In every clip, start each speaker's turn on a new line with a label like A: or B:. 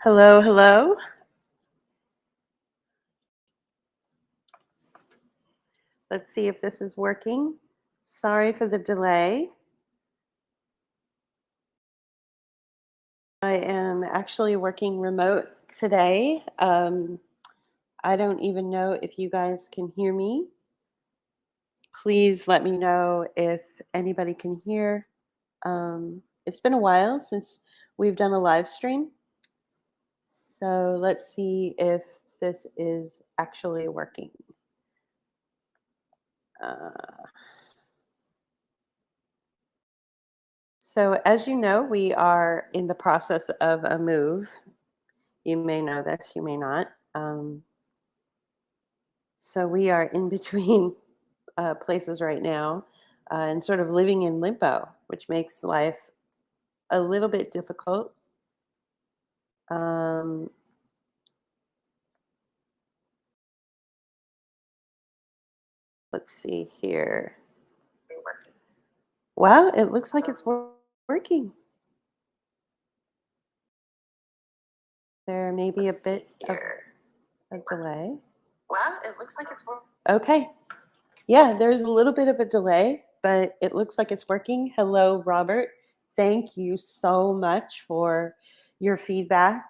A: Hello, hello. Let's see if this is working. Sorry for the delay. I am actually working remote today. I don't even know if you guys can hear me. Please let me know if anybody can hear. It's been a while since we've done a live stream. So let's see if this is actually working. Uh, so, as you know, we are in the process of a move. You may know this, you may not. So we are in between places right now and sort of living in limbo, which makes life a little bit difficult. Um, let's see here. Well, it looks like it's working. There may be a bit of delay. Well, it looks like it's working. Okay. Yeah, there's a little bit of a delay, but it looks like it's working. Hello, Robert. Thank you so much for your feedback.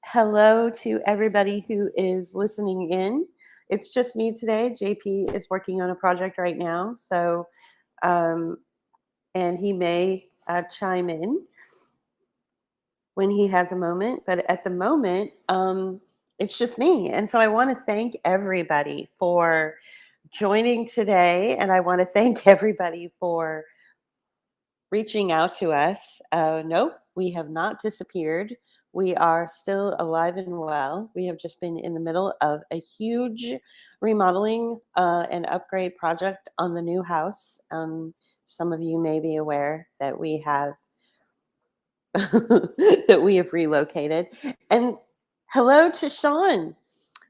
A: Hello to everybody who is listening in. It's just me today. JP is working on a project right now, so um, and he may chime in when he has a moment. But at the moment, it's just me, and so I want to thank everybody for joining today, and I want to thank everybody for reaching out to us. Nope, we have not disappeared. We are still alive and well. We have just been in the middle of a huge remodeling and upgrade project on the new house. Some of you may be aware that we have that we have relocated. And hello to Sean.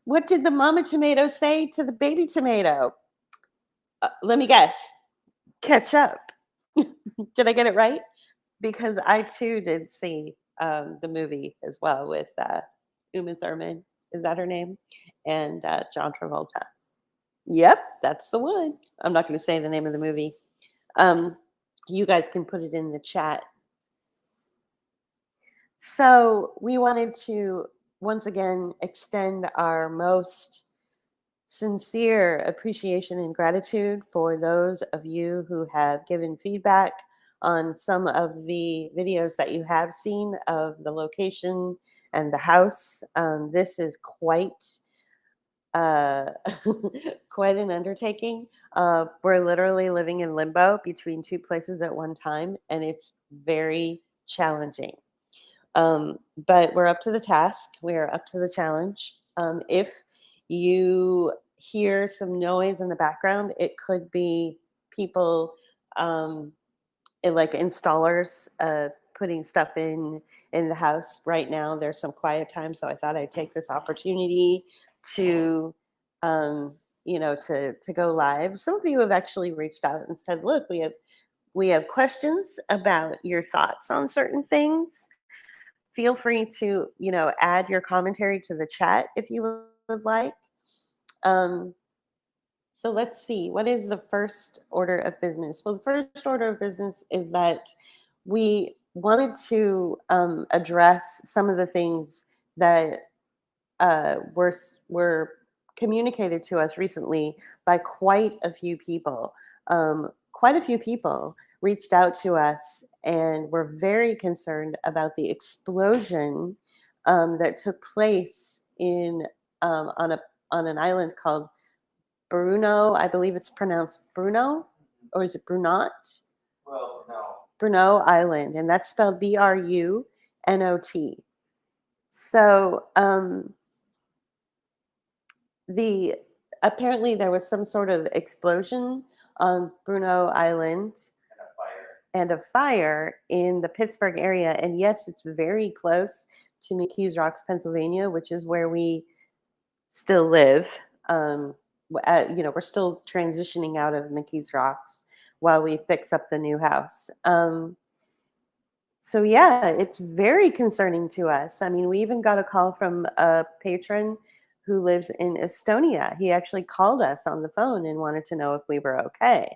A: What did the mama tomato say to the baby tomato? Let me guess. Catch up. Did I get it right? Because I too did see the movie as well with Uma Thurman. Is that her name? And John Travolta. Yep, that's the one. I'm not going to say the name of the movie. Um, you guys can put it in the chat. So we wanted to once again extend our most sincere appreciation and gratitude for those of you who have given feedback on some of the videos that you have seen of the location and the house. This is quite uh, quite an undertaking. We're literally living in limbo between two places at one time, and it's very challenging. But we're up to the task. We are up to the challenge. If you hear some noise in the background, it could be people, um, like installers, putting stuff in the house. Right now, there's some quiet time, so I thought I'd take this opportunity to, um, to go live. Some of you have actually reached out and said, "Look, we have questions about your thoughts on certain things." Feel free to add your commentary to the chat if you would like. um, so let's see, what is the first order of business? Well, the first order of business is that we wanted to address some of the things that were communicated to us recently by quite a few people. Quite a few people reached out to us and were very concerned about the explosion that took place on an island called Bruno. I believe it's pronounced Bruno, or is it Brunot? Well, no. Bruno Island, and that's spelled Brunot. So the apparently there was some sort of explosion on Bruno Island and a fire in the Pittsburgh area. And yes, it's very close to McKees Rocks, Pennsylvania, which is where we still live. We're still transitioning out of McKees Rocks while we fix up the new house. So yeah, it's very concerning to us. I mean, we even got a call from a patron who lives in Estonia. He actually called us on the phone and wanted to know if we were okay.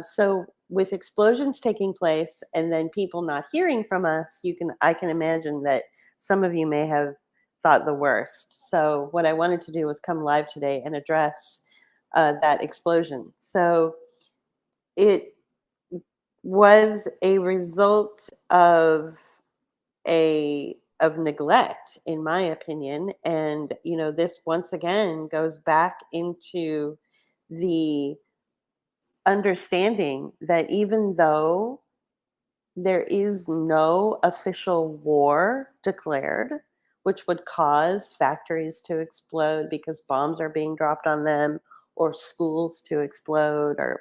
A: So with explosions taking place and then people not hearing from us, I can imagine that some of you may have thought the worst. So what I wanted to do was come live today and address that explosion. So it was a result of neglect, in my opinion. And this once again goes back into the understanding that even though there is no official war declared, which would cause factories to explode because bombs are being dropped on them, or schools to explode or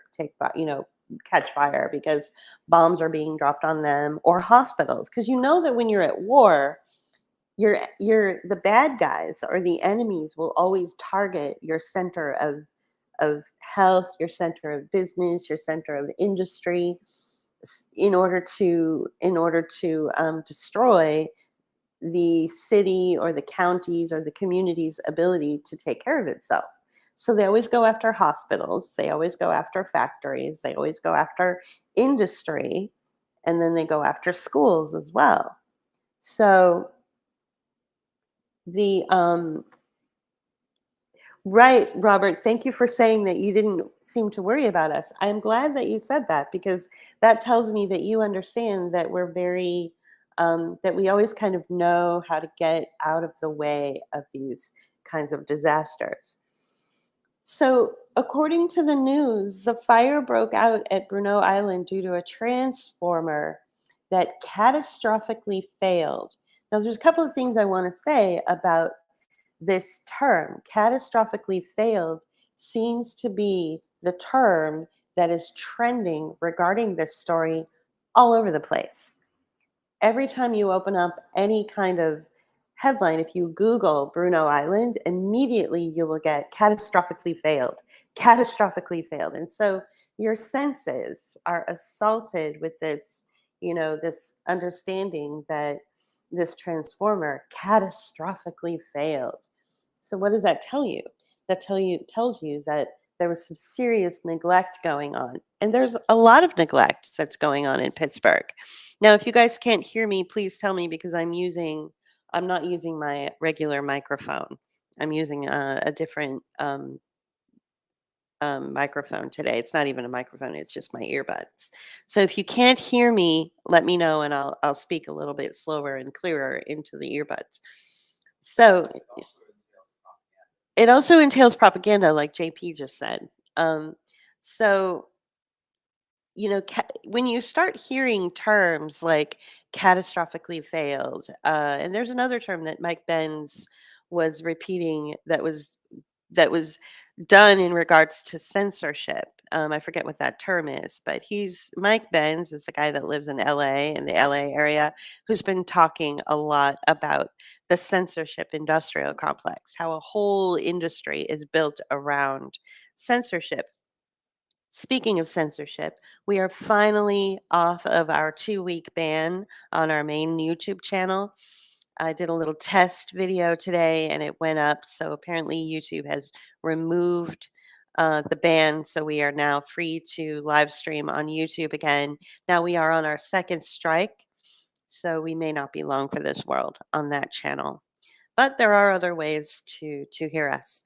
A: catch fire because bombs are being dropped on them, or hospitals. Because that when you're at war, the bad guys or the enemies will always target your center of health, your center of business, your center of industry, in order to destroy the city or the counties or the community's ability to take care of itself. So they always go after hospitals, they always go after factories, they always go after industry, and then they go after schools as well. So the right, Robert. Thank you for saying that you didn't seem to worry about us. I'm glad that you said that because that tells me that you understand that that we always kind of know how to get out of the way of these kinds of disasters. So, according to the news, the fire broke out at Bruneau Island due to a transformer that catastrophically failed. Now, there's a couple of things I want to say about this term. Catastrophically failed seems to be the term that is trending regarding this story all over the place. Every time you open up any kind of headline, if you Google Bruno Island, immediately you will get catastrophically failed. And so your senses are assaulted with this understanding that this transformer catastrophically failed. So what does that tell you? That tells you that there was some serious neglect going on. And there's a lot of neglect that's going on in Pittsburgh. Now, if you guys can't hear me, please tell me because I'm not using my regular microphone. I'm using a different microphone today. It's not even a microphone; it's just my earbuds. So if you can't hear me, let me know, and I'll speak a little bit slower and clearer into the earbuds. So it also entails propaganda, like JP just said. So when you start hearing terms like catastrophically failed, and there's another term that Mike Benz was repeating that was done in regards to censorship. I forget what that term is, but Mike Benz is the guy that lives in LA, in the LA area, who's been talking a lot about the censorship industrial complex, how a whole industry is built around censorship. Speaking of censorship, we are finally off of our 2-week ban on our main YouTube channel. I did a little test video today and it went up. So apparently, YouTube has removed the ban. So we are now free to live stream on YouTube again. Now we are on our second strike. So we may not be long for this world on that channel. But there are other ways to hear us.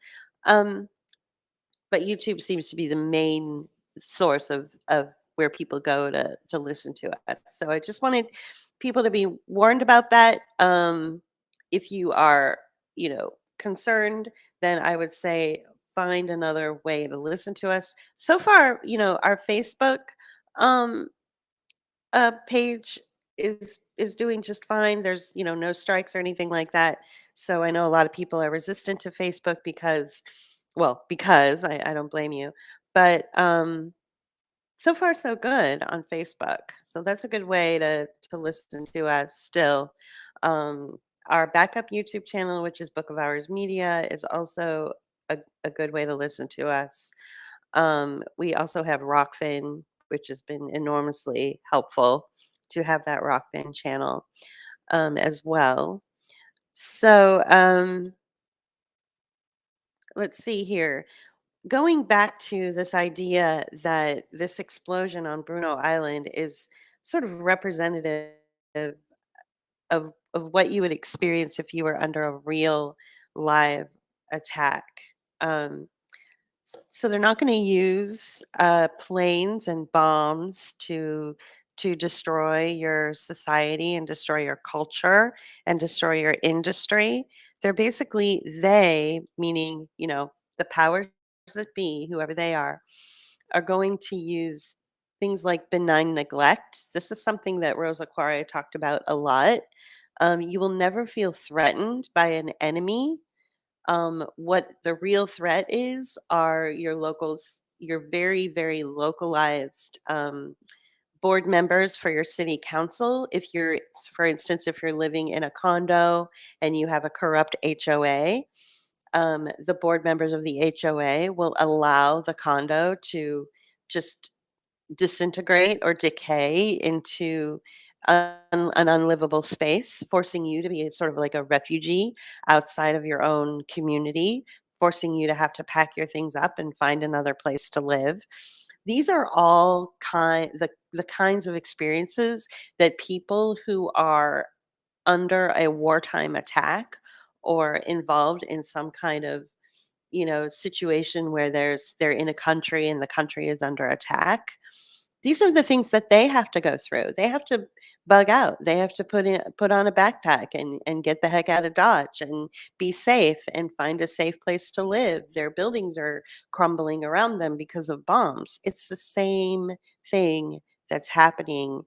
A: Um, but YouTube seems to be the main source of where people go to listen to us. So I just wanted people to be warned about that. If you are, concerned, then I would say find another way to listen to us. So far, our Facebook um page is doing just fine. There's, no strikes or anything like that. So I know a lot of people are resistant to Facebook because I don't blame you. But so far so good on Facebook. So that's a good way to listen to us still. Um our backup YouTube channel, which is Book of Hours Media, is also a good way to listen to us. We also have Rockfin, which has been enormously helpful to have that rock band channel as well. So let's see here. Going back to this idea that this explosion on Bruno Island is sort of representative of what you would experience if you were under a real live attack. Um, so they're not going to use planes and bombs to destroy your society and destroy your culture and destroy your industry. They're basically they, meaning the powers that be, whoever they are going to use things like benign neglect. This is something that Rosa Quare talked about a lot. You will never feel threatened by an enemy. What the real threat is are your locals, your very, very localized board members for your city council. If you're, for instance, if you're living in a condo and you have a corrupt HOA, the board members of the HOA will allow the condo to just disintegrate or decay into an unlivable space, forcing you to be sort of like a refugee outside of your own community, forcing you to have to pack your things up and find another place to live. These are all the kinds of experiences that people who are under a wartime attack or involved in some kind of situation where they're in a country and the country is under attack. These are the things that they have to go through. They have to bug out. They have to put on a backpack and get the heck out of Dodge and be safe and find a safe place to live. Their buildings are crumbling around them because of bombs. It's the same thing that's happening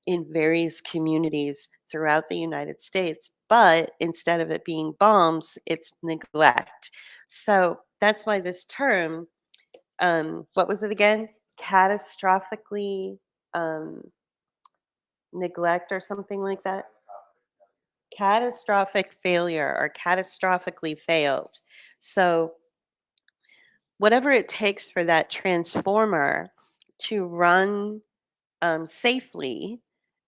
A: in various communities throughout the United States, but instead of it being bombs, it's neglect. So that's why this term, what was it again? Catastrophically um, neglect or something like that. Catastrophic failure or catastrophically failed. So whatever it takes for that transformer to run safely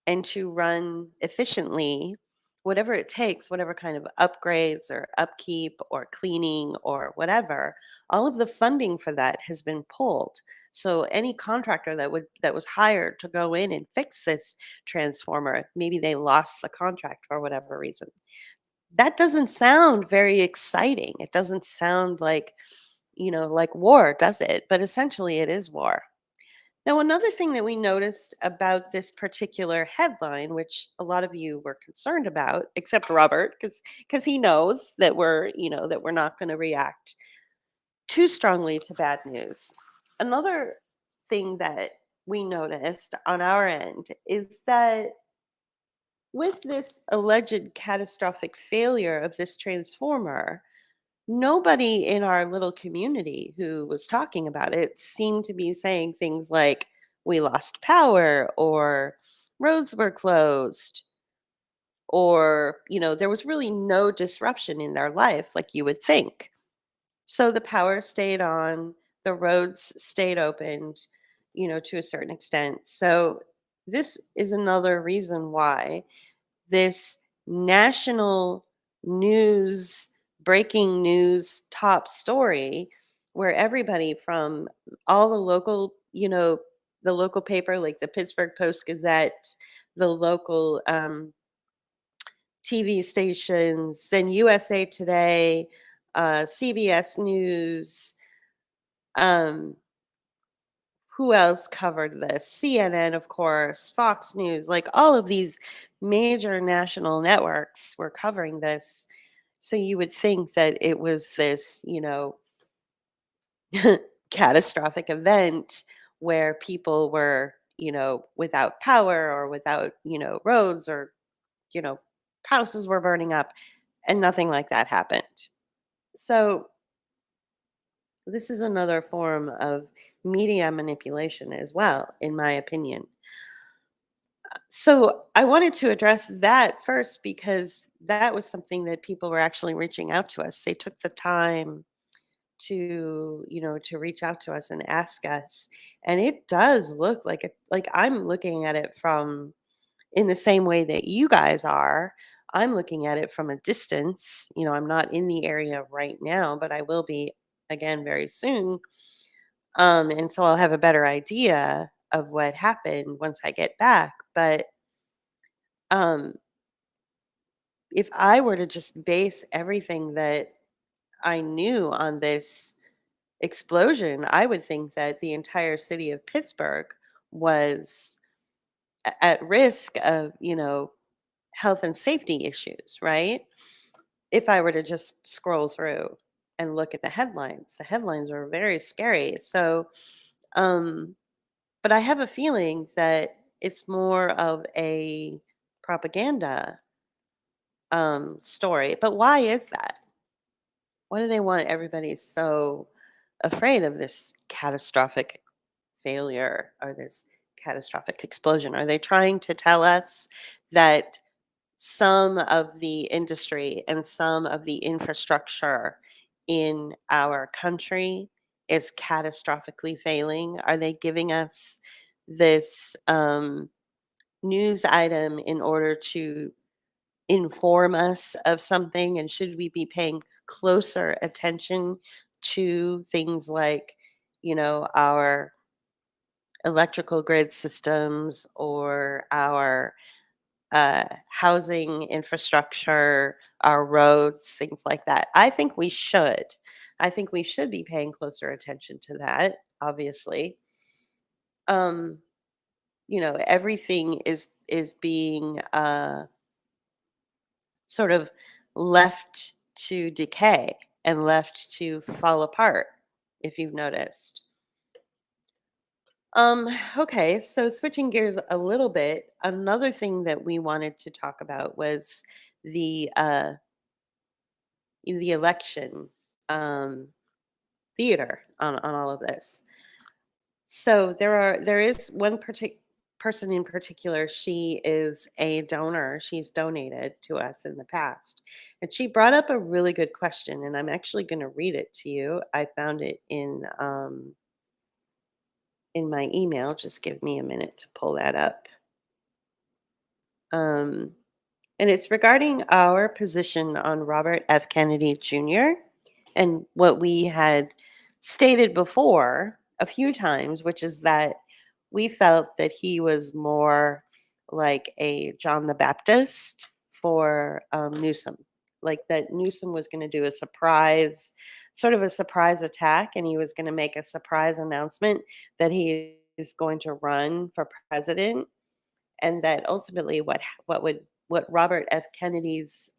A: and to run efficiently, whatever it takes, whatever kind of upgrades or upkeep or cleaning or whatever, all of the funding for that has been pulled. So any contractor that was hired to go in and fix this transformer, maybe they lost the contract for whatever reason. That doesn't sound very exciting. It doesn't sound like war, does it? But essentially it is war. Now, another thing that we noticed about this particular headline, which a lot of you were concerned about, except Robert, because he knows that we're not going to react too strongly to bad news. Another thing that we noticed on our end is that with this alleged catastrophic failure of this transformer, nobody in our little community who was talking about it seemed to be saying things like, we lost power, or roads were closed, or, there was really no disruption in their life like you would think. So the power stayed on, the roads stayed opened, to a certain extent. So this is another reason why this national news, breaking news top story, where everybody from all the local paper like the Pittsburgh Post Gazette, the local TV stations, then USA Today, CBS News, um, who else covered this? CNN, of course, Fox News, like all of these major national networks were covering this. So you would think that it was this, catastrophic event where people were, without power or without, roads or, you know, houses were burning up, and nothing like that happened. So this is another form of media manipulation as well, in my opinion. So I wanted to address that first because that was something that people were actually reaching out to us. They took the time to reach out to us and ask us. And it does look like I'm looking at it from in the same way that you guys are. I'm looking at it from a distance. I'm not in the area right now, but I will be again very soon. And so I'll have a better idea of what happened once I get back. But um, if I were to just base everything that I knew on this explosion, I would think that the entire city of Pittsburgh was at risk of, health and safety issues, right? If I were to just scroll through and look at the headlines are very scary. So, um, but I have a feeling that it's more of a propaganda story. But why is that? Why do they want everybody so afraid of this catastrophic failure or this catastrophic explosion? Are they trying to tell us that some of the industry and some of the infrastructure in our country is catastrophically failing? Are they giving us this news item in order to inform us of something? And should we be paying closer attention to things like, our electrical grid systems or our housing infrastructure, our roads, things like that? I think we should. I think we should be paying closer attention to that, obviously. Um, everything is being sort of left to decay and left to fall apart, if you've noticed. Um, okay, so switching gears a little bit, another thing that we wanted to talk about was the the election um theater on all of this. So there is one person in particular. She is a donor. She's donated to us in the past. And she brought up a really good question, and I'm actually going to read it to you. I found it in my email. Just give me a minute to pull that up. Um and it's regarding our position on Robert F. Kennedy Jr. and what we had stated before a few times, which is that we felt that he was more like a John the Baptist for Newsom. Like that Newsom was going to do a surprise, sort of a surprise attack, and he was going to make a surprise announcement that he is going to run for president, and that ultimately what Robert F. Kennedy's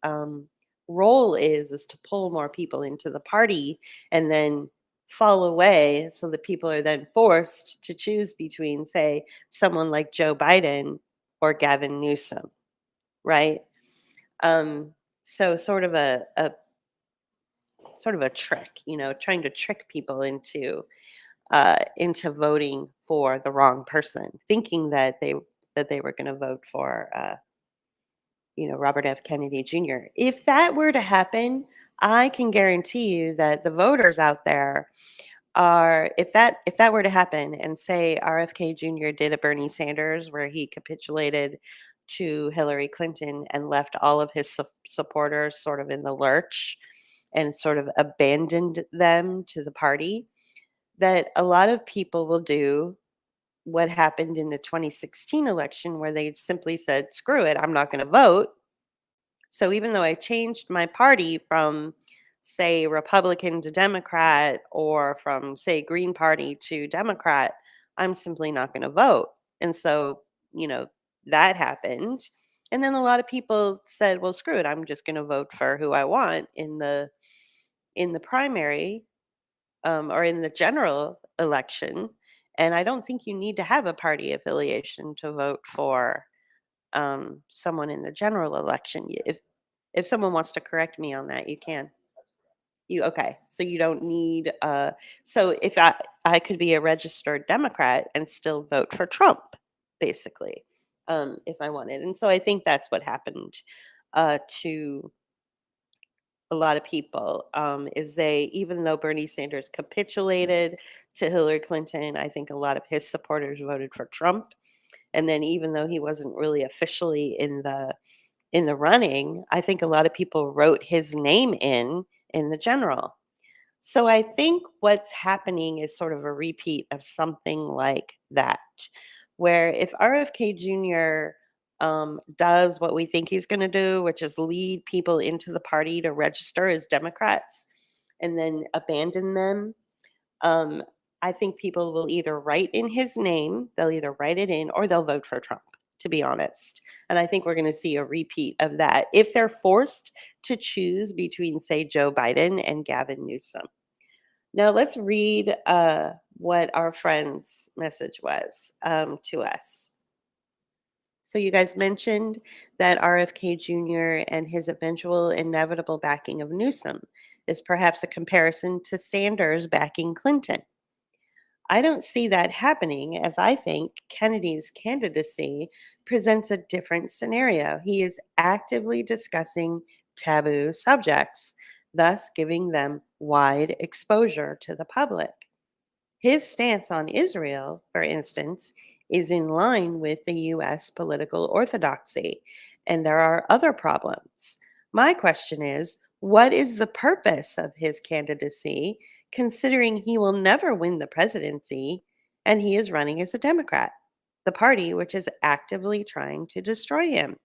A: role is to pull more people into the party and then fall away, so that people are then forced to choose between, say, someone like Joe Biden or Gavin Newsom, right? Um, so sort of a trick, trying to trick people into voting for the wrong person, thinking that they were going to vote for Robert F. Kennedy Jr. If that were to happen, I can guarantee you that the voters out there are, if that were to happen, and say RFK Jr. did a Bernie Sanders where he capitulated to Hillary Clinton and left all of his supporters sort of in the lurch and sort of abandoned them to the party, that a lot of people will do what happened in the 2016 election, where they simply said, screw it, I'm not going to vote. So even though I changed my party from, say, Republican to Democrat, or from, say, Green Party to Democrat, I'm simply not going to vote. And so, you know, that happened. And then a lot of people said, well, screw it, I'm just going to vote for who I want in the primary, or in the general election. And I don't think you need to have a party affiliation to vote for someone in the general election. If someone wants to correct me on that, you can. You okay? So you don't need. So if I could be a registered Democrat and still vote for Trump, basically, if I wanted. And so I think that's what happened to a lot of people, is they, even though Bernie Sanders capitulated to Hillary Clinton, I think a lot of his supporters voted for Trump. And then even though he wasn't really officially in the running, I think a lot of people wrote his name in the general. So I think what's happening is sort of a repeat of something like that, where if RFK Jr. Does what we think he's going to do, which is lead people into the party to register as Democrats and then abandon them, um, I think people will either write in his name, they'll either write it in or they'll vote for Trump, to be honest. And I think we're going to see a repeat of that if they're forced to choose between, say, Joe Biden and Gavin Newsom. Now, let's read what our friend's message was to us. So, you guys mentioned that RFK Jr. and his eventual inevitable backing of Newsom is perhaps a comparison to Sanders backing Clinton. I don't see that happening, as I think Kennedy's candidacy presents a different scenario. He is actively discussing taboo subjects, thus giving them wide exposure to the public. His stance on Israel, for instance, is in line with the US political orthodoxy, and there are other problems. My question is, what is the purpose of his candidacy, considering he will never win the presidency and he is running as a Democrat, the party which is actively trying to destroy him?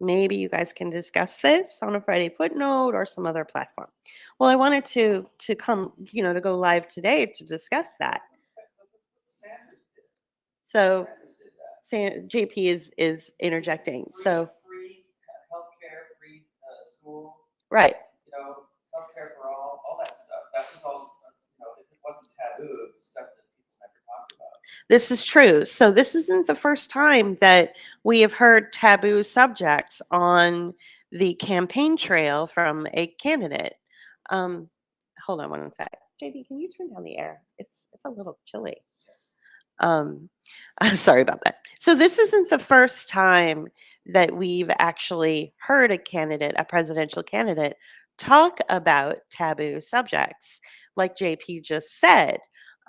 A: Maybe you guys can discuss this on a Friday footnote or some other platform. Well, I wanted to come, to go live today to discuss that.
B: Sanders did.
A: So
B: Sanders did that.
A: JP is interjecting. So
B: Free healthcare, free school,
A: right.
B: healthcare for all that stuff. That was all. If it wasn't taboo, it was stuff that people never talked about.
A: This is true. So this isn't the first time that we have heard taboo subjects on the campaign trail from a candidate. Um, Hold on one sec. JB, can you turn down the air? It's a little chilly. Um, Sorry about that. So this isn't the first time that we've actually heard a presidential candidate, talk about taboo subjects, like JP just said.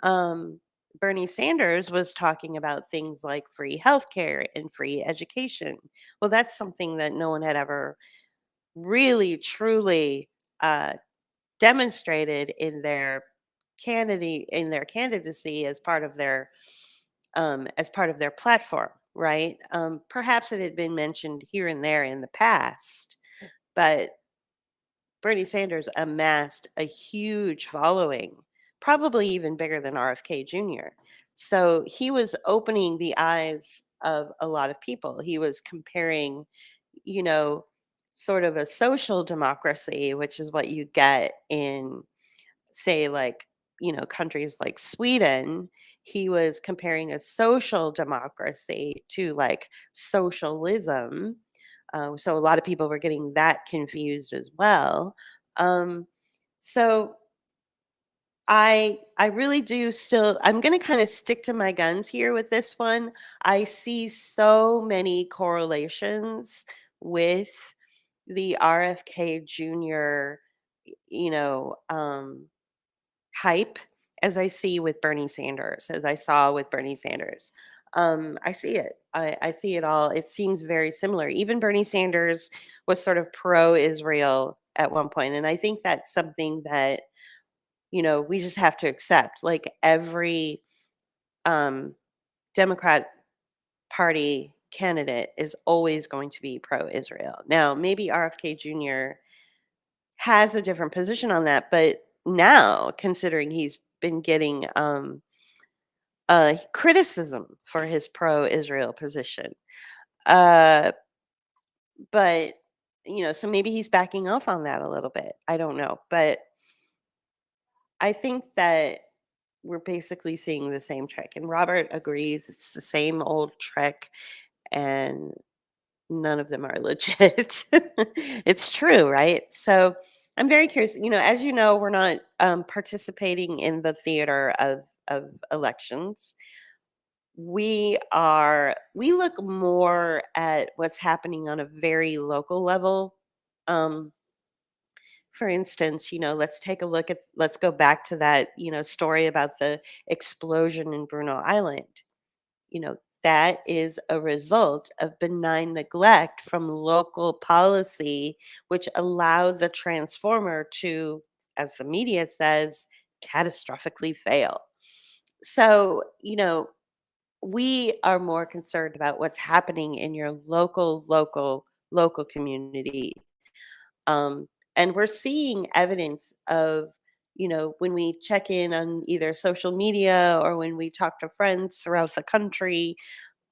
A: Um, Bernie Sanders was talking about things like free healthcare and free education. Well, that's something that no one had ever really truly uh, demonstrated in their candidacy as part of their platform, right? Perhaps it had been mentioned here and there in the past, but Bernie Sanders amassed a huge following, probably even bigger than RFK Jr. So he was opening the eyes of a lot of people. He was comparing, you know, sort of a social democracy, which is what you get in, say, like, countries like Sweden. He was comparing a social democracy to like socialism. So a lot of people were getting that confused as well. Um, so I really do still, I'm going to kind of stick to my guns here with this one. I see so many correlations with the RFK Jr. you know um hype as I see with Bernie Sanders, as I saw with Bernie Sanders. I see it. I see it all. It seems very similar. Even Bernie Sanders was sort of pro Israel at one point. And I think that's something that, we just have to accept. Like every um, Democrat Party candidate is always going to be pro Israel. Now, maybe RFK Jr. has a different position on that, but now, considering he's been getting criticism for his pro-Israel position. Uh, but so maybe he's backing off on that a little bit. I don't know, but I think that we're basically seeing the same trick, and Robert agrees it's the same old trick, and none of them are legit. It's true, right? So I'm very curious. As you know, we're not participating in the theater of elections. We look more at what's happening on a very local level. Um, for instance, let's go back to that, story about the explosion in Bruno Island. You know, that is a result of benign neglect from local policy, which allowed the transformer to, as the media says, catastrophically fail. So, we are more concerned about what's happening in your local community. Um, and we're seeing evidence of, when we check in on either social media or when we talk to friends throughout the country,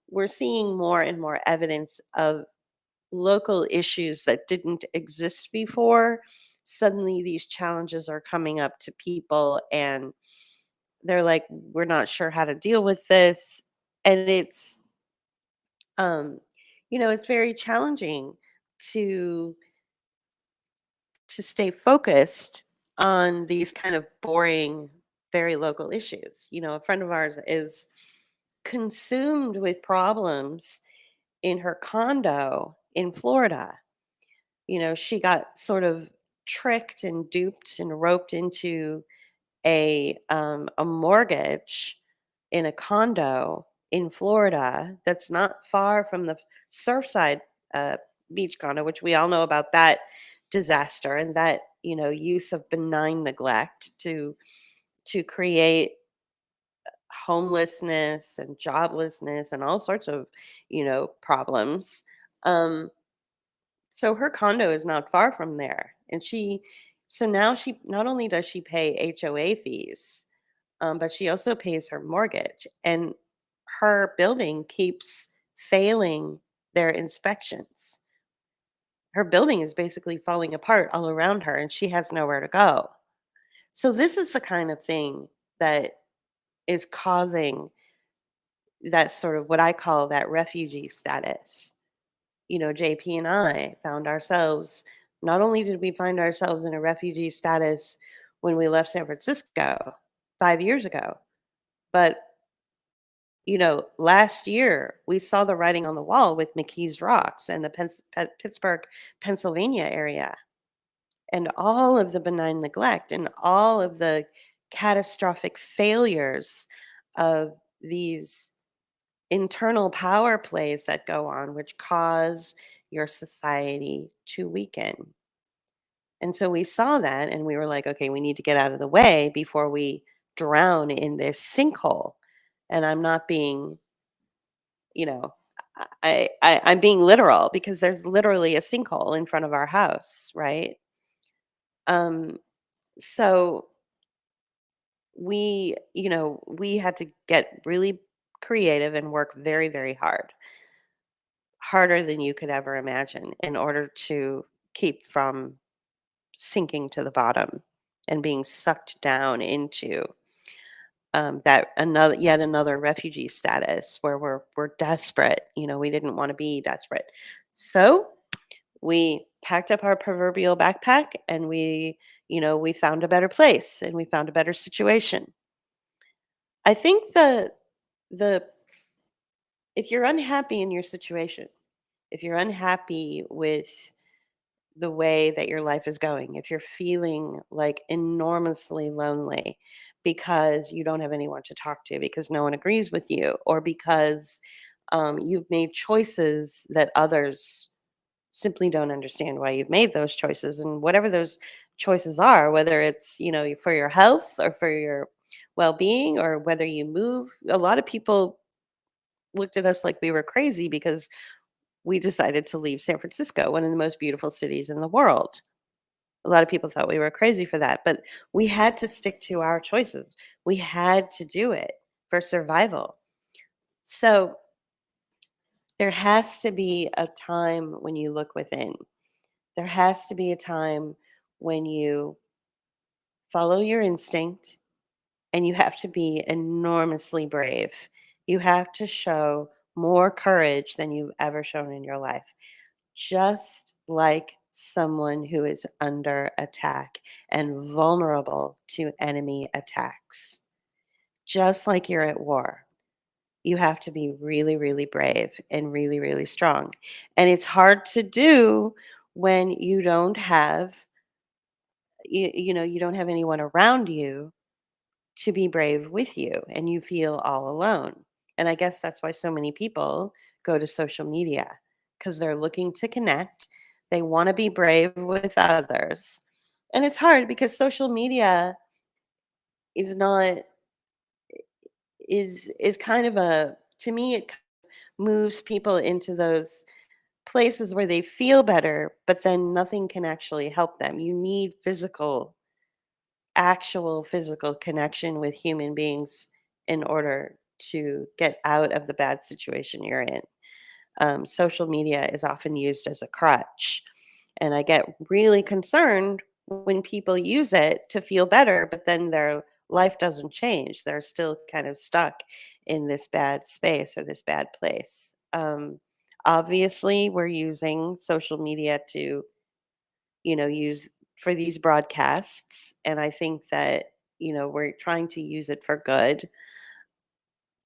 A: we're seeing more and more evidence of local issues that didn't exist before. Suddenly, these challenges are coming up to people, and they're like, we're not sure how to deal with this. And um, it's very challenging to stay focused on these kind of boring, very local issues. A friend of ours is consumed with problems in her condo in Florida. She got sort of tricked and duped and roped into a mortgage in a condo in Florida that's not far from the Surfside uh, beach condo, which we all know about that disaster and that use of benign neglect to create homelessness and joblessness and all sorts of problems. Um, so her condo is not far from there, and so now she not only does she pay HOA fees, but she also pays her mortgage, and her building keeps failing their inspections. Her building is basically falling apart all around her, and she has nowhere to go. So this is the kind of thing that is causing that sort of what I call that refugee status. JP and I found ourselves, not only did we find ourselves in a refugee status when we left San Francisco 5 years ago, but last year we saw the writing on the wall with McKees Rocks and the Pittsburgh, Pennsylvania area, and all of the benign neglect and all of the catastrophic failures of these internal power plays that go on, which cause your society to weaken. And so we saw that and we were like, okay, we need to get out of the way before we drown in this sinkhole. And I'm not being, you know, I'm being literal because there's literally a sinkhole in front of our house, right? Um, so we had to get really creative and work very, very hard, harder than you could ever imagine, in order to keep from sinking to the bottom and being sucked down into that another yet another refugee status where we're desperate. We didn't want to be desperate, so we packed up our proverbial backpack and we found a better place and we found a better situation. I think the if you're unhappy in your situation, if you're unhappy with the way that your life is going, if you're feeling like enormously lonely because you don't have anyone to talk to, because no one agrees with you, or because you've made choices that others simply don't understand why you've made those choices, and whatever those choices are, whether it's for your health or for your well-being or whether you move. A lot of people looked at us like we were crazy because we decided to leave San Francisco, one of the most beautiful cities in the world. A lot of people thought we were crazy for that, but we had to stick to our choices. We had to do it for survival. So there has to be a time when you look within. There has to be a time when you follow your instinct, and you have to be enormously brave. You have to show more courage than you've ever shown in your life, just like someone who is under attack and vulnerable to enemy attacks. Just like you're at war, you have to be really, really brave and really, really strong. And it's hard to do when you don't have you don't have anyone around you to be brave with you and you feel all alone. And I guess that's why so many people go to social media because they're looking to connect. They want to be brave with others. And it's hard because social media is not is kind of a to me it moves people into those places where they feel better, but then nothing can actually help them. You need actual physical connection with human beings in order to get out of the bad situation you're in. Social media is often used as a crutch. And I get really concerned when people use it to feel better, but then their life doesn't change. They're still kind of stuck in this bad space or this bad place. Obviously, we're using social media to, use for these broadcasts. And I think that, we're trying to use it for good,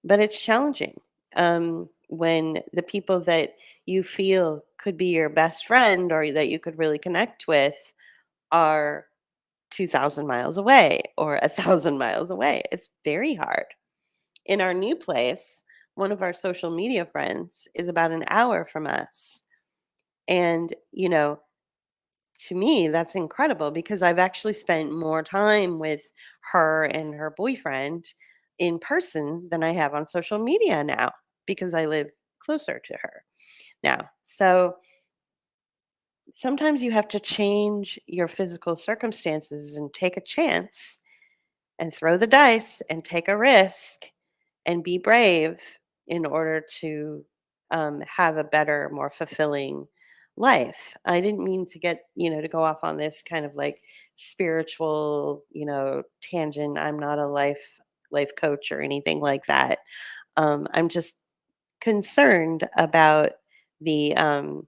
A: but it's challenging when the people that you feel could be your best friend or that you could really connect with are 2,000 miles away or 1,000 miles away. It's very hard. In our new place, one of our social media friends is about an hour from us. And, to me, that's incredible because I've actually spent more time with her and her boyfriend in person than I have on social media now because I live closer to her now. So sometimes you have to change your physical circumstances and take a chance and throw the dice and take a risk and be brave in order to have a better, more fulfilling life. I didn't mean to get, to go off on this kind of like spiritual, tangent. I'm not a life coach or anything like that. I'm just concerned about the um,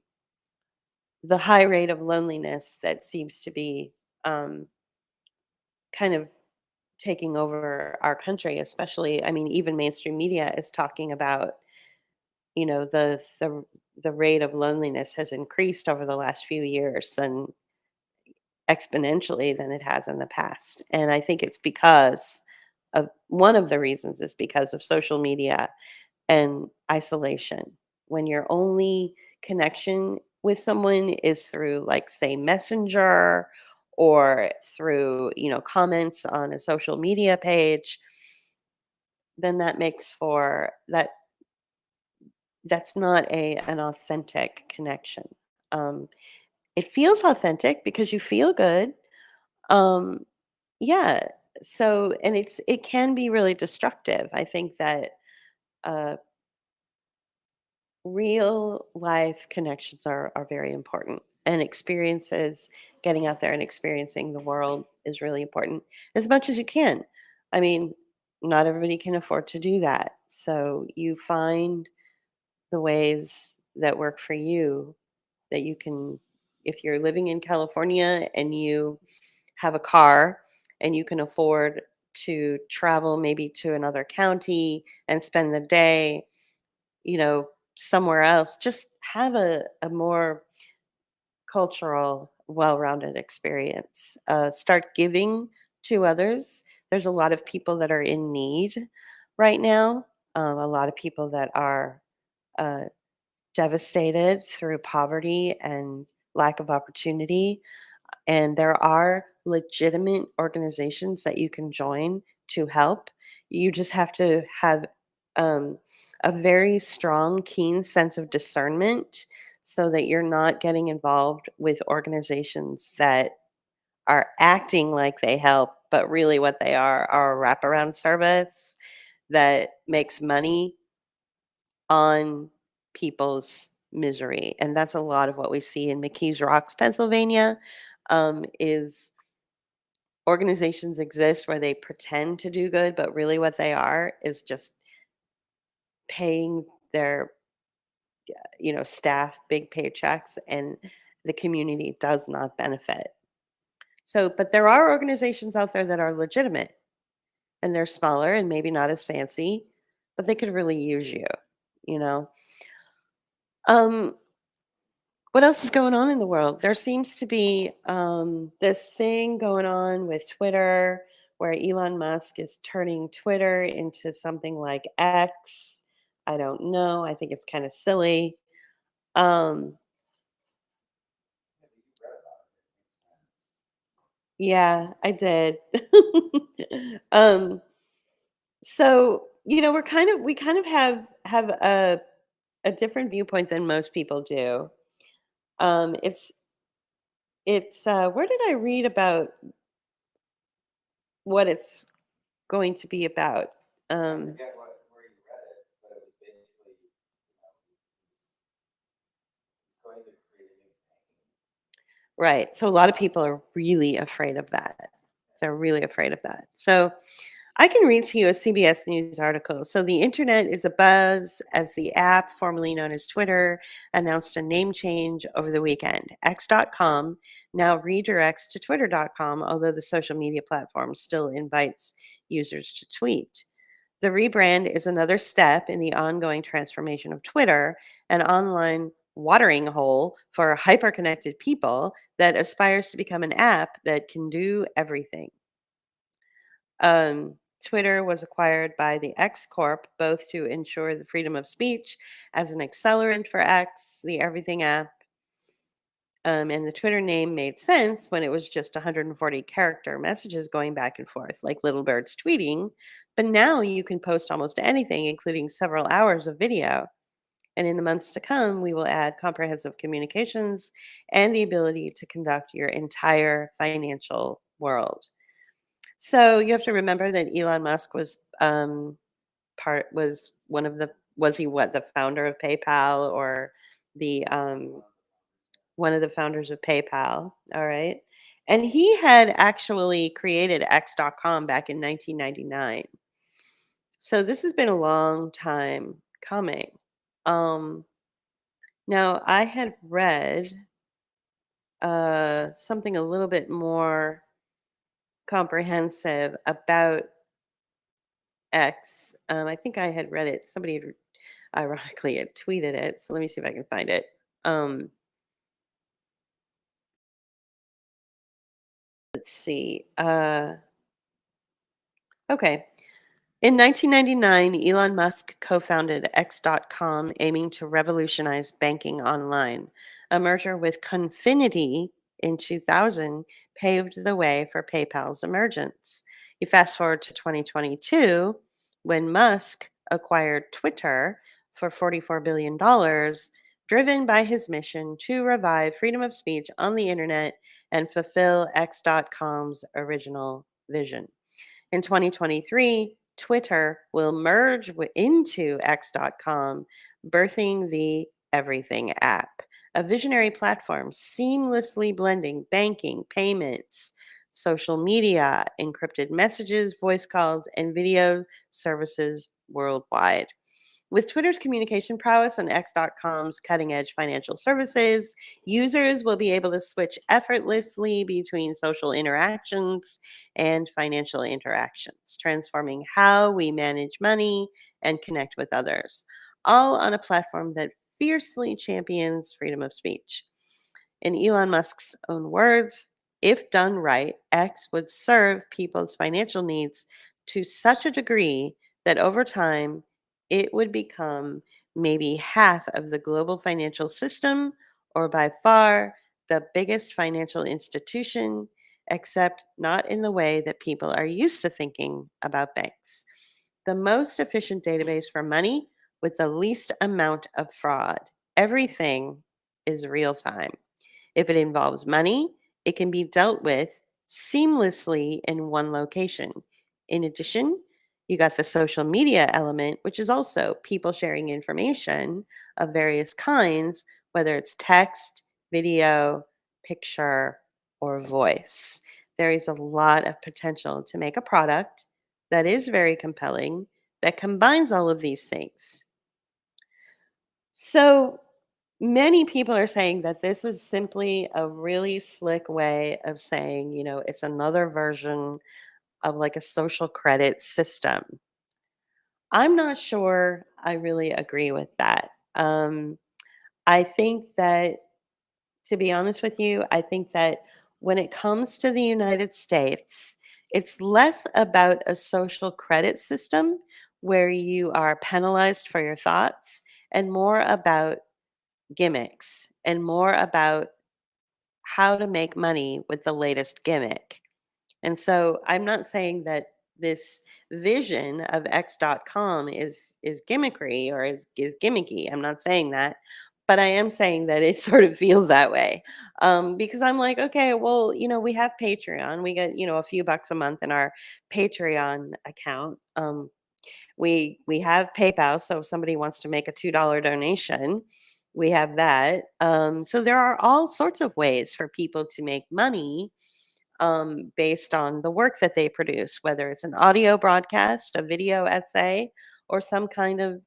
A: the high rate of loneliness that seems to be um, kind of taking over our country, especially. I mean, even mainstream media is talking about, the rate of loneliness has increased over the last few years and exponentially than it has in the past. And I think it's because of one of the reasons is because of social media and isolation. When your only connection with someone is through, like, say, Messenger or through, comments on a social media page, then that makes for that's not an authentic connection. Um, it feels authentic because you feel good. Um, yeah. So, and it can be really destructive. I think that uh, real life connections are very important, and experiences, getting out there and experiencing the world is really important as much as you can. I mean, not everybody can afford to do that, so you find the ways that work for you that you can. If you're living in California and you have a car and you can afford to travel maybe to another county and spend the day, you know, somewhere else, just have a more cultural, well-rounded experience. Start giving to others. There's a lot of people that are in need right now. A lot of people that are uh, devastated through poverty and lack of opportunity. And there are legitimate organizations that you can join to help. You just have to have um, a very strong, keen sense of discernment so that you're not getting involved with organizations that are acting like they help, but really what they are a wraparound service that makes money on people's misery. And that's a lot of what we see in McKees Rocks, Pennsylvania, is organizations exist where they pretend to do good, but really what they are is just paying their, staff big paychecks, and the community does not benefit. So, but there are organizations out there that are legitimate and they're smaller and maybe not as fancy, but they could really use you, you know. Um, what else is going on in the world? There seems to be this thing going on with Twitter where Elon Musk is turning Twitter into something like X. I don't know. I think it's kind of silly. Um,
B: Yeah, but you read about it. It makes sense.
A: yeah, I did. um, so we kind of have a different viewpoint than most people do. Um, it's where did I read about what it's going to be about?
B: I
A: Um,
B: forget where you read it, but it was basically, he's going to create a new thing.
A: right. So a lot of people are really afraid of that. They're really afraid of that. So I can read to you a CBS News article. So the internet is abuzz as the app, formerly known as Twitter, announced a name change over the weekend. X.com now redirects to Twitter.com, although the social media platform still invites users to tweet. The rebrand is another step in the ongoing transformation of Twitter, an online watering hole for hyper-connected people that aspires to become an app that can do everything. Twitter was acquired by the X Corp, both to ensure the freedom of speech as an accelerant for X, the everything app. And the Twitter name made sense when it was just 140 character messages going back and forth, like little birds tweeting. But now you can post almost anything, including several hours of video. And in the months to come, we will add comprehensive communications and the ability to conduct your entire financial world. So you have to remember that Elon Musk was was one of the was he what, the founder of PayPal, or the one of the founders of PayPal, all right? And he had actually created X.com back in 1999. So this has been a long time coming. Um Now I had read something a little bit more comprehensive about X. I think I had read it. Somebody had ironically had tweeted it. So let me see if I can find it. Um, let's see. Okay. In 1999, Elon Musk co founded X.com, aiming to revolutionize banking online. A merger with Confinity in 2000 paved the way for PayPal's emergence. You fast forward to 2022, when Musk acquired Twitter for $44 billion, driven by his mission to revive freedom of speech on the internet and fulfill X.com's original vision. In 2023, Twitter will merge into X.com, birthing the Everything app, a visionary platform seamlessly blending banking, payments, social media, encrypted messages, voice calls, and video services worldwide. With Twitter's communication prowess and X.com's cutting edge financial services, users will be able to switch effortlessly between social interactions and financial interactions, transforming how we manage money and connect with others, all on a platform that fiercely champions freedom of speech. In Elon Musk's own words, if done right, X would serve people's financial needs to such a degree that over time it would become maybe half of the global financial system, or by far the biggest financial institution, except not in the way that people are used to thinking about banks. The most efficient database for money with the least amount of fraud. Everything is real time. If it involves money, it can be dealt with seamlessly in one location. In addition, you got the social media element, which is also people sharing information of various kinds, whether it's text, video, picture, or voice. There is a lot of potential to make a product that is very compelling that combines all of these things. So, many people are saying that this is simply a really slick way of saying, it's another version of like a social credit system. I'm not sure I really agree with that. I think that, to be honest with you, I think that when it comes to the United States, it's less about a social credit system, where you are penalized for your thoughts, and more about gimmicks and more about how to make money with the latest gimmick. And so I'm not saying that this vision of X.com is gimmickry or is gimmicky. I'm not saying that. But I am saying that it sort of feels that way. Because I'm like, okay, well, we have Patreon. We get, a few bucks a month in our Patreon account. We have PayPal, so if somebody wants to make a $2 donation, we have that. So there are all sorts of ways for people to make money based on the work that they produce, whether it's an audio broadcast, a video essay, or some kind of,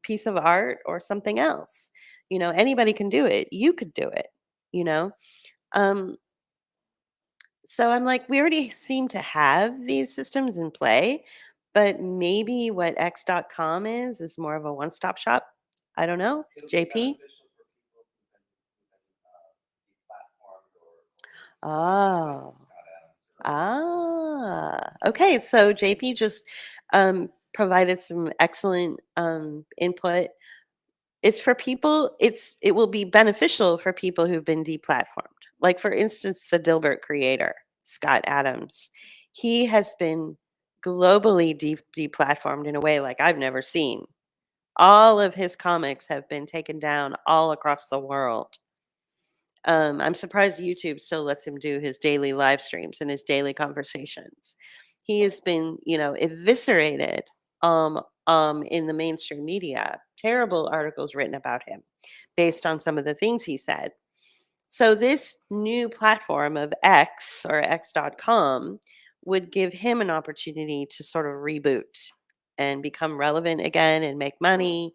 A: piece of art or something else. Anybody can do it. You could do it, you know? Um, so I'm like, we already seem to have these systems in play, but maybe what X.com is more of a one stop shop. I don't know.
B: It'll be
A: JP?
B: beneficial for people who've been deplatformed or like
A: Oh.
B: Scott Adams or
A: Okay. So JP just provided some excellent input. It's for people. It will be beneficial for people who've been deplatformed. Like for instance, the Dilbert creator, Scott Adams. He has been globally deplatformed in a way like I've never seen. All of his comics have been taken down all across the world. I'm surprised YouTube still lets him do his daily live streams and his daily conversations. He has been, eviscerated in the mainstream media. Terrible articles written about him based on some of the things he said. So this new platform of X or X.com would give him an opportunity to sort of reboot and become relevant again and make money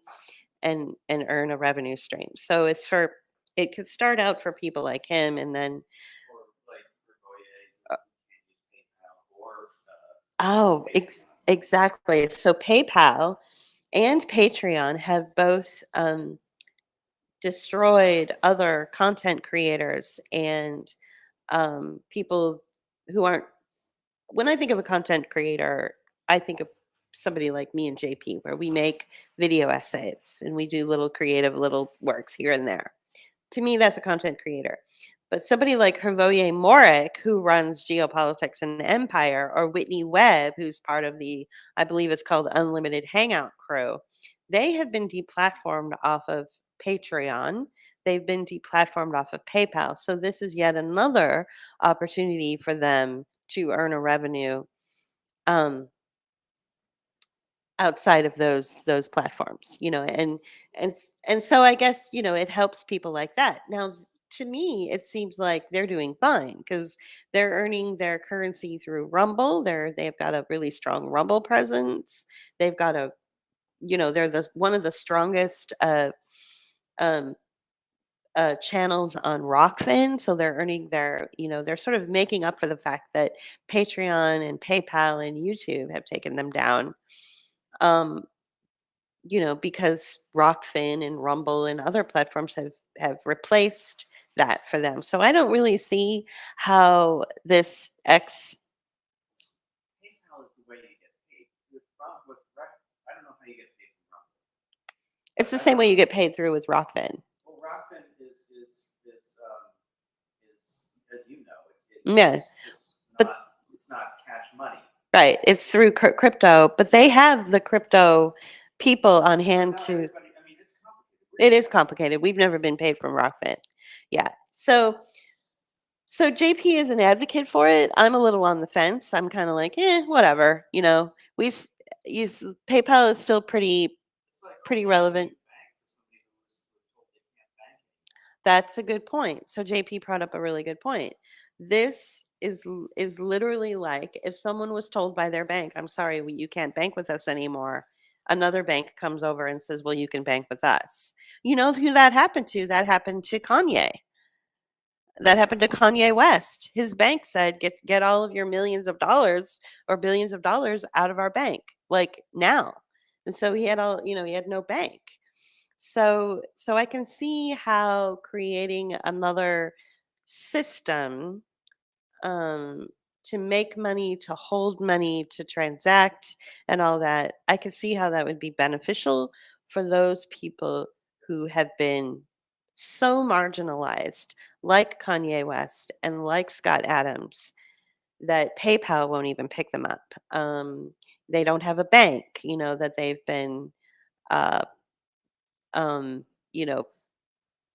A: and earn a revenue stream. So it could start out for people like him and then
B: or like Rigoye
A: uh,
B: who can't use PayPal or
A: oh,
B: Patreon.
A: exactly. So PayPal and Patreon have both destroyed other content creators and people who aren't. When I think of a content creator, I think of somebody like me and JP, where we make video essays and we do little creative little works here and there. To me, that's a content creator. But somebody like Hervoye Morik, who runs Geopolitics and Empire, or Whitney Webb, who's part of I believe it's called Unlimited Hangout Crew, they have been deplatformed off of Patreon. They've been deplatformed off of PayPal. So this is yet another opportunity for them to earn a revenue um, outside of those platforms, and so I guess it helps people like that. Now, to me, it seems like they're doing fine because they're earning their currency through Rumble. They've got a really strong Rumble presence. They've got they're one of the strongest um, channels on Rockfin, so they're earning they're sort of making up for the fact that Patreon and PayPal and YouTube have taken them down. Um, because Rockfin and Rumble and other platforms have replaced that for them. So I don't really see how this X.
B: PayPal is the way you get paid. I don't know how you get paid from Rumble,
A: It's
B: but
A: the
B: I
A: same
B: know
A: way you get paid through with Rockfin.
B: well, Rockfin is as you know,
A: Yeah, but
B: it's not cash money.
A: right, it's through crypto, but they have the crypto people on hand
B: Not
A: to.
B: everybody. I mean, it's complicated.
A: It is complicated. We've never been paid from Rockfin. Yeah. So JP is an advocate for it. I'm a little on the fence. I'm kind of like, whatever. We use PayPal is still pretty
B: It's like, oh
A: pretty
B: yeah, can
A: relevant.
B: you bank for somebody who was told they can't bank anymore?
A: That's a good point. So JP brought up a really good point. This is literally like if someone was told by their bank, "I'm sorry, you can't bank with us anymore." Another bank comes over and says, "Well, you can bank with us." You know who that happened to? That happened to Kanye. That happened to Kanye West. His bank said, "Get all of your millions of dollars or billions of dollars out of our bank, like now." And so he had no bank. So I can see how creating another system, um, to make money, to hold money, to transact, and all that, I could see how that would be beneficial for those people who have been so marginalized, like Kanye West and like Scott Adams, that PayPal won't even pick them up. They don't have a bank, that they've been, uh, um, you know,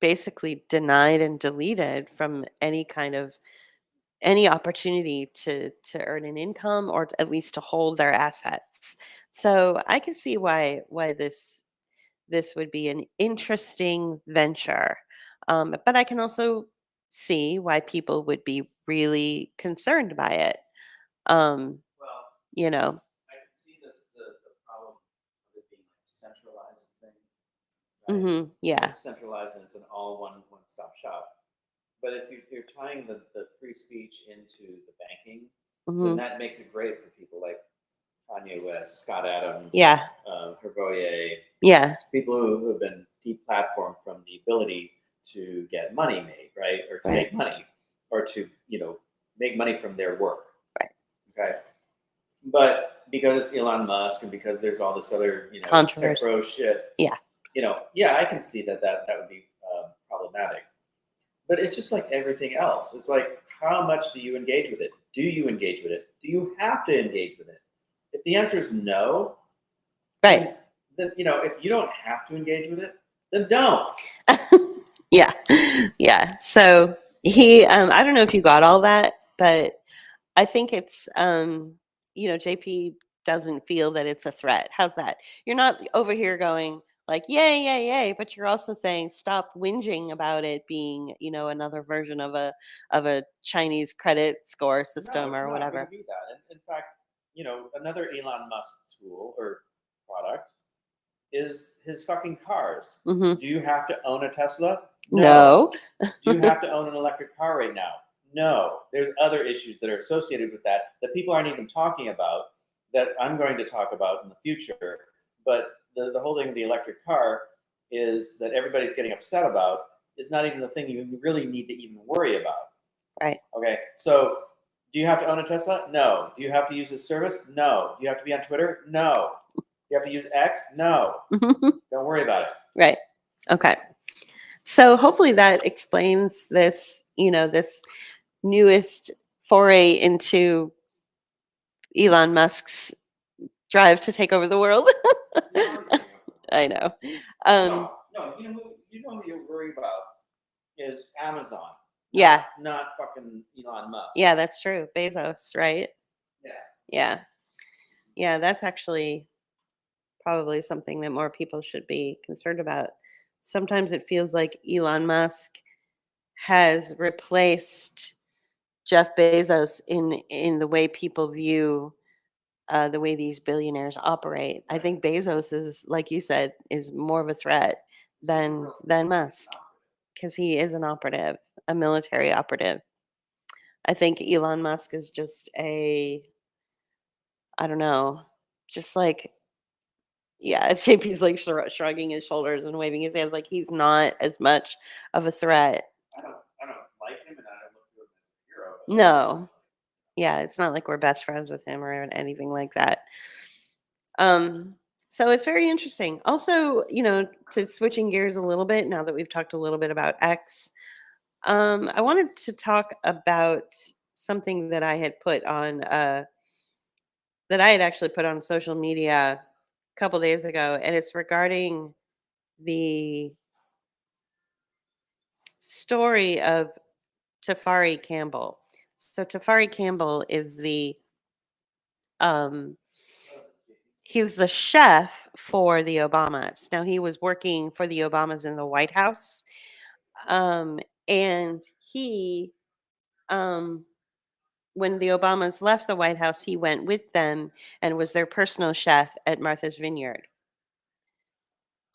A: basically denied and deleted from any opportunity to earn an income, or at least to hold their assets. So I can see why this would be an interesting venture. But I can also see why people would be really concerned by it. Um,
C: Well,
A: you know,
C: I can see the problem of it being like a centralized thing, right?
A: yeah.
C: It's centralized and it's an all one-stop shop. But if you're tying the free speech into the banking, then
A: hmm
C: that makes it great for people like Kanye West, Scott Adams,
A: Yeah.
C: Herboye,
A: Yeah.
C: people who have been deplatformed from the ability to get money made, right? Or to
A: Right.
C: make money, or to, make money from their work.
A: Right.
C: Okay. But because it's Elon Musk and because there's all this other, tech
A: Controversy.
C: bro shit,
A: Yeah.
C: yeah, I can see that would be problematic. But it's just like everything else. It's like, how much do you engage with it? Do you engage with it? Do you have to engage with it? If the answer is no,
A: Right.
C: then if you don't have to engage with it, then don't.
A: Yeah. Yeah. So I don't know if you got all that, but I think it's, JP doesn't feel that it's a threat. How's that? You're not over here going like, yay, yay, yay, but you're also saying stop whinging about it being, another version of a Chinese credit score
C: No,
A: system
C: it's
A: or
C: not going
A: whatever.
C: to be that. And in fact, another Elon Musk tool or product is his fucking cars.
A: hmm
C: Do you have to own a Tesla?
A: No.
C: Do you have to own an electric car right now? No. There's other issues that are associated with that people aren't even talking about, that I'm going to talk about in the future. But the whole thing of the electric car is that everybody's getting upset about is not even the thing you really need to even worry about.
A: Right.
C: Okay. So do you have to own a Tesla? No. Do you have to use this service? No. Do you have to be on Twitter? No. Do you have to use X? No. Don't worry about it.
A: Right. Okay. So hopefully that explains this newest foray into Elon Musk's drive to take over the world. I know.
C: No, who you worry about is Amazon.
A: Yeah.
C: Not fucking Elon Musk.
A: Yeah, that's true. Bezos, right?
C: Yeah.
A: Yeah. Yeah, that's actually probably something that more people should be concerned about. Sometimes it feels like Elon Musk has replaced Jeff Bezos in the way people view the way these billionaires operate. I think Bezos is, like you said, is more of a threat than Musk, because he is an operative, a military operative. I think Elon Musk is just I don't know, just like, yeah, JP's like shrugging his shoulders and waving his hands like he's not as much of a threat.
C: I don't like him, and I don't look to him as a hero.
A: No. Yeah, it's not like we're best friends with him or anything like that. Um, so it's very interesting. Also, to switching gears a little bit now that we've talked a little bit about X, I wanted to talk about something that I had put on that I had actually put on social media a couple days ago, and it's regarding the story of Tafari Campbell. So Tafari Campbell is um he's the chef for the Obamas. Now he was working for the Obamas in the White House. And he um when the Obamas left the White House, he went with them and was their personal chef at Martha's Vineyard.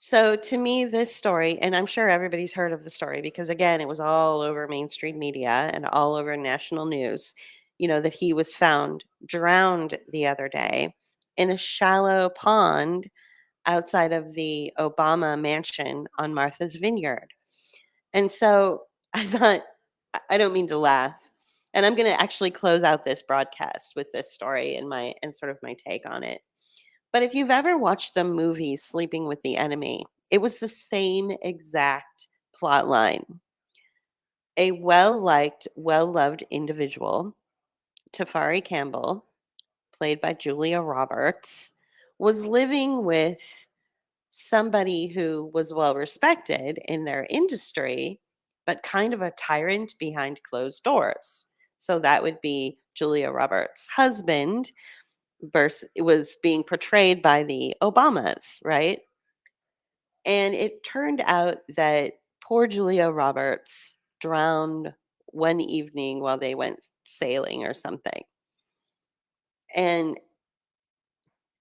A: So to me, this story, and I'm sure everybody's heard of the story because again, it was all over mainstream media and all over national news, that he was found drowned the other day in a shallow pond outside of the Obama mansion on Martha's Vineyard. And so I thought, I don't mean to laugh, And I'm going to actually close out this broadcast with this story and sort of my take on it. But if you've ever watched the movie Sleeping with the Enemy, it was the same exact plot line. A well-liked, well-loved individual, Tafari Campbell, played by Julia Roberts, was living with somebody who was well respected in their industry, but kind of a tyrant behind closed doors. So that would be Julia Roberts' husband versus it was being portrayed by the Obamas, right? And it turned out that poor Julia Roberts drowned one evening while they went sailing or something. And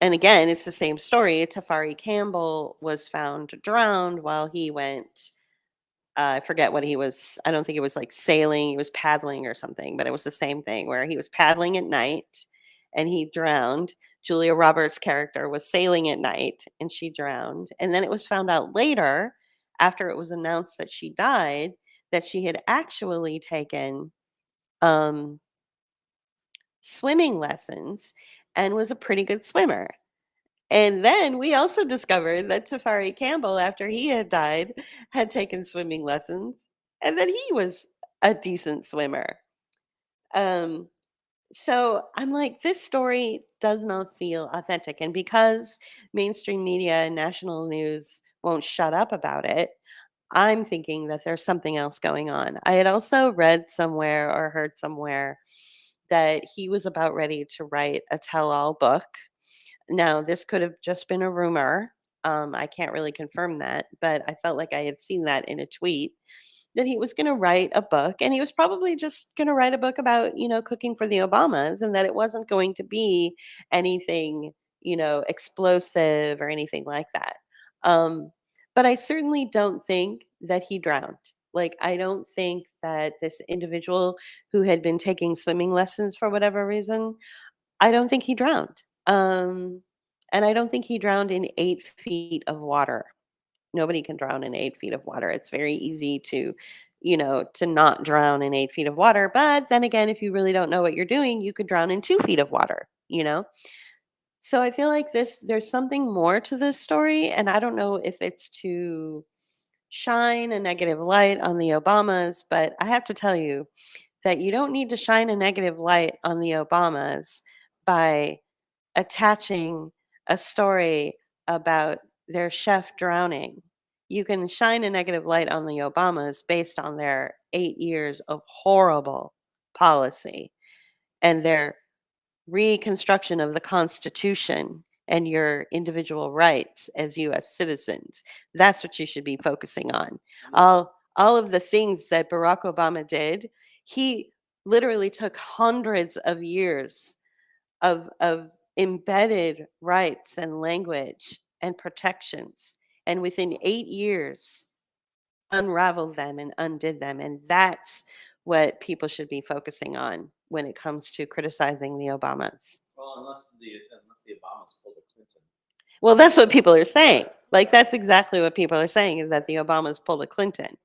A: and again, it's the same story. Tafari Campbell was found drowned while he went. I forget what he was. I don't think it was like sailing. He was paddling or something, but it was the same thing where he was paddling at night and he drowned. Julia Roberts' character was sailing at night and she drowned. And then it was found out later, after it was announced that she died, that she had actually taken um, swimming lessons and was a pretty good swimmer. And then we also discovered that Tafari Campbell, after he had died, had taken swimming lessons and that he was a decent swimmer. Um, so I'm like, this story does not feel authentic. And because mainstream media and national news won't shut up about it, I'm thinking that there's something else going on. I had also read somewhere or heard somewhere that he was about ready to write a tell all book. Now, this could have just been a rumor. I can't really confirm that, but I felt like I had seen that in a tweet that he was going to write a book and he was probably just going to write a book about, cooking for the Obamas and that it wasn't going to be anything, explosive or anything like that. Um, but I certainly don't think that he drowned. Like, I don't think that this individual who had been taking swimming lessons for whatever reason, I don't think he drowned. And I don't think he drowned in 8 feet of water. Nobody can drown in 8 feet of water. It's very easy to not drown in 8 feet of water. But then again, if you really don't know what you're doing, you could drown in 2 feet of water. So I feel like there's something more to this story. And I don't know if it's to shine a negative light on the Obamas, but I have to tell you that you don't need to shine a negative light on the Obamas by attaching a story about their chef drowning. You can shine a negative light on the Obamas based on their 8 years of horrible policy and their reconstruction of the Constitution and your individual rights as US citizens. That's what you should be focusing on. All of the things that Barack Obama did, he literally took hundreds of years of embedded rights and language and protections, and within 8 years unraveled them and undid them. And that's what people should be focusing on when it comes to criticizing the Obamas.
C: Well, unless the Obamas pulled a Clinton.
A: Well, that's what people are saying. Like, that's exactly what people are saying, is that the Obamas pulled a Clinton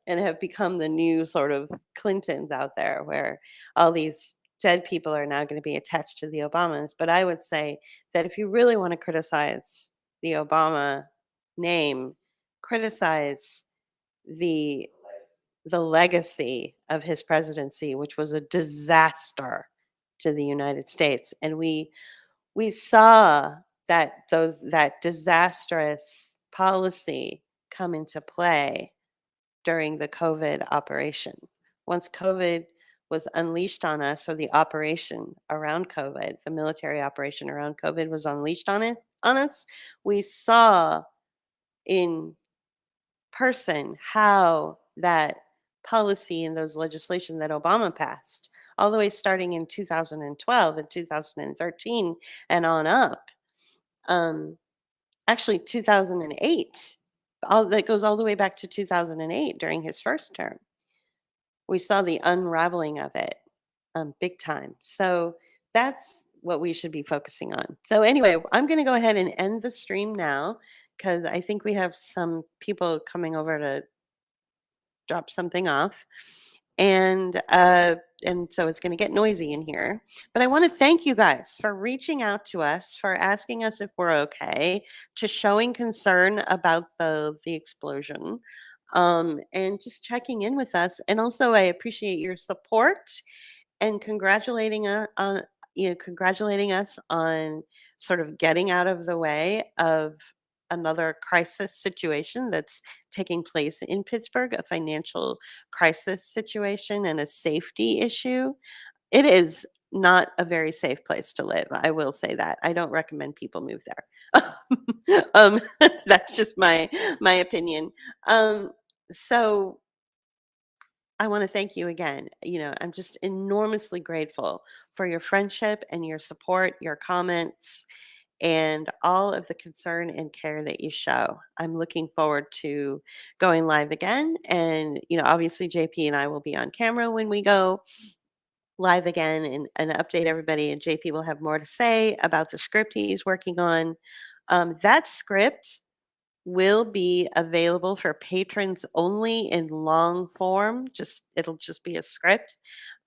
A: and have become the new sort of Clintons out there, where all these dead people are now going to be attached to the Obamas. But I would say that if you really want to criticize the Obama name, criticize the the legacy of his presidency, which was a disaster to the United States. And we saw that disastrous policy come into play during the COVID operation. Once COVID was unleashed on us, or the operation around COVID, the military operation around COVID was unleashed on us, we saw in person how that policy and those legislation that Obama passed, all the way starting in 2012 and 2013 and on up. Actually 2008. All that goes all the way back to 2008 during his first term. We saw the unraveling of it big time. So that's what we should be focusing on. So anyway, I'm going to go ahead and end the stream now because I think we have some people coming over to drop something off. And so it's going to get noisy in here. But I want to thank you guys for reaching out to us, for asking us if we're okay, to showing concern about the explosion, and just checking in with us. And also, I appreciate your support and congratulating us on sort of getting out of the way of another crisis situation that's taking place in Pittsburgh, a financial crisis situation and a safety issue. It is not a very safe place to live. I will say that. I don't recommend people move there. That's just my opinion. So I want to thank you again. I'm just enormously grateful for your friendship and your support, your comments, and all of the concern and care that you show. I'm looking forward to going live again. And, obviously, JP and I will be on camera when we go live again and update everybody. And JP will have more to say about the script he's working on. That script will be available for patrons only in long form. It'll just be a script.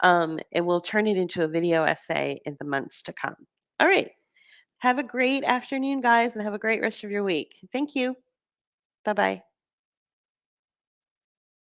A: And we'll turn it into a video essay in the months to come. All right. Have a great afternoon, guys, and have a great rest of your week. Thank you. Bye bye.